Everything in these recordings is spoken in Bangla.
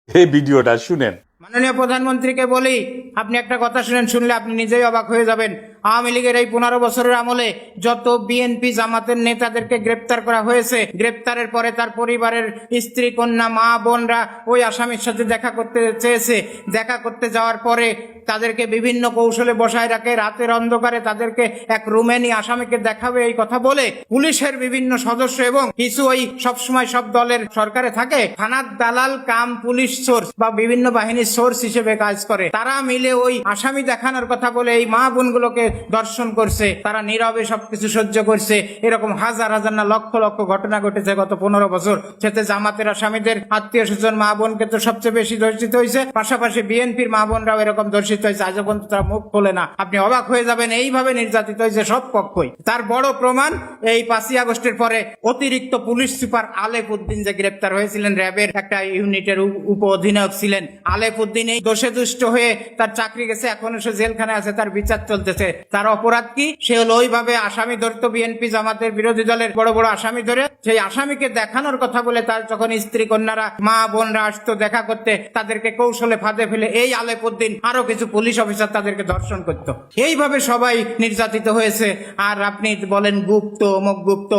এই ভিডিওটা শুনেন। মাননীয় প্রধানমন্ত্রীকে বলি, আপনি একটা কথা শুনেন, শুনলে আপনি নিজেই অবাক হয়ে যাবেন। আওয়ামী লীগের এই 15 বছরের আমলে যত বিএনপি জামাতের নেতাদেরকে গ্রেপ্তার করা হয়েছে, গ্রেপ্তারের পরে তার পরিবারের স্ত্রী, কন্যা, মা, বোনরা ওই আসামির সাথে দেখা করতে চেয়েছে। দেখা করতে যাওয়ার পরে তাদেরকে বিভিন্ন কৌশলে বসায় রাখে, রাতের অন্ধকারে তাদেরকে এক রুমে নিয়ে আসামিকে দেখাবে এই কথা বলে পুলিশের বিভিন্ন সদস্য এবং কিছু ওই সবসময় সব দলের সরকারে থাকে থানার দালাল কাম পুলিশ সোর্স বা বিভিন্ন বাহিনীর সোর্স হিসেবে কাজ করে, তারা মিলে ওই আসামি দেখানোর কথা বলে এই মা বোনগুলোকে দর্শন করছে। তারা নীরবে সবকিছু সহ্য করছে। এরকম হাজার হাজার না লক্ষ লক্ষ ঘটনা ঘটেছে গত 15 বছর। সেতে জামাতের আসামিদের আত্মীয় স্বজন মা বোনকে তো সবচেয়ে বেশি ধর্ষিত হয়েছে, পাশাপাশি বিএনপির মা বোনরাও এরকম ধর্ষিত হয়েছে। আজ পর্যন্ত তারা মুখ খোলে না। আপনি অবাক হয়ে যাবেন, এইভাবে নির্যাতিত হয়েছে সব পক্ষই। তার বড় প্রমাণ এই 5ই আগস্টের পরে অতিরিক্ত পুলিশ সুপার আলেপ উদ্দিন যে গ্রেপ্তার হয়েছিলেন, র্যাবের একটা ইউনিটের উপ অধিনায়ক ছিলেন আলেপ উদ্দিন, এই দোষে দুষ্ট হয়ে তার চাকরি গেছে, এখনো সে জেলখানায় আছে, তার বিচার চলতেছে। তার অপরাধ কি? সে হলো ওইভাবে আসামি ধরতো, বিএনপি জামাতের বিরোধী দলের বড় বড় আসামি ধরে সেই আসামিকে দেখানোর কথা বলে তার যখন স্ত্রী, কন্যারা, মা বোনরা আসতো দেখা করতে, তাদেরকে কৌশলে ফাঁদে ফেলে এই আলেপ উদ্দিন আরো কিছু পুলিশ অফিসার তাদেরকে ধর্ষণ করতো। এইভাবে সবাই নির্যাতিত হয়েছে। আর আপনি বলেন গুপ্ত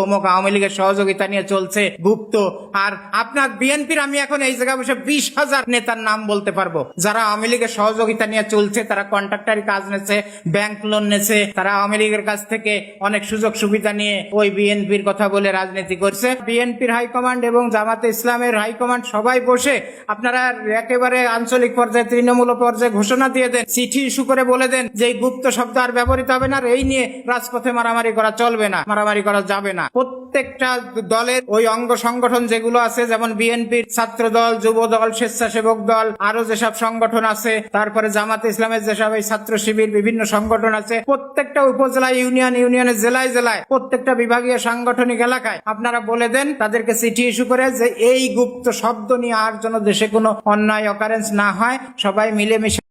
অমুক আওয়ামী লীগের সহযোগিতা নিয়ে চলছে গুপ্ত। আর আপনার বিএনপির আমি এখন এই জায়গায় বসে 20,000 নেতার নাম বলতে পারবো যারা আওয়ামী লীগের সহযোগিতা নিয়ে চলছে। তারা কন্ট্রাক্টারি কাজ নেছে, ব্যাংক লোন নেছে, তারা আওয়ামী লীগের কাছ থেকে অনেক সুযোগ সুবিধা নিয়ে ওই বিএনপির কথা বলে রাজনীতি করছে। বিএনপির হাইকমান্ড এবং জামাতে ইসলামের হাইকমান্ড সবাই বসে আপনারা একেবারে আঞ্চলিক পর্যায়ে, তৃণমূল পর্যায়ে ঘোষণা দিয়ে দেন, চিঠি ইস্যু করে বলে দেন যে এই গুপ্ত শব্দ আর ব্যবহৃত হবে না, আর এই নিয়ে রাজপথে মারামারি করা চলবে না, মারামারি করা যাবে না। প্রত্যেকটা দলের ওই অঙ্গ সংগঠন যেগুলো আছে, যেমন বিএনপির ছাত্র দল, যুব দল, স্বেচ্ছাসেবক দল, আরো যেসব সংগঠন আছে, তারপরে জামাতে ইসলামের যেসব এই ছাত্র শিবির বিভিন্ন সংগঠন আছে, প্রত্যেকটা উপজেলা, ইউনিয়নের জেলায় জেলায়, প্রত্যেকটা বিভাগীয় সাংগঠনিক এলাকায় আপনারা বলে দেন, তাদেরকে চিঠি ইস্যু করে যে এই গুপ্ত শব্দ নিয়ে আর যেন দেশে কোনো অন্যায় অকারেন্স না হয়, সবাই মিলেমিশে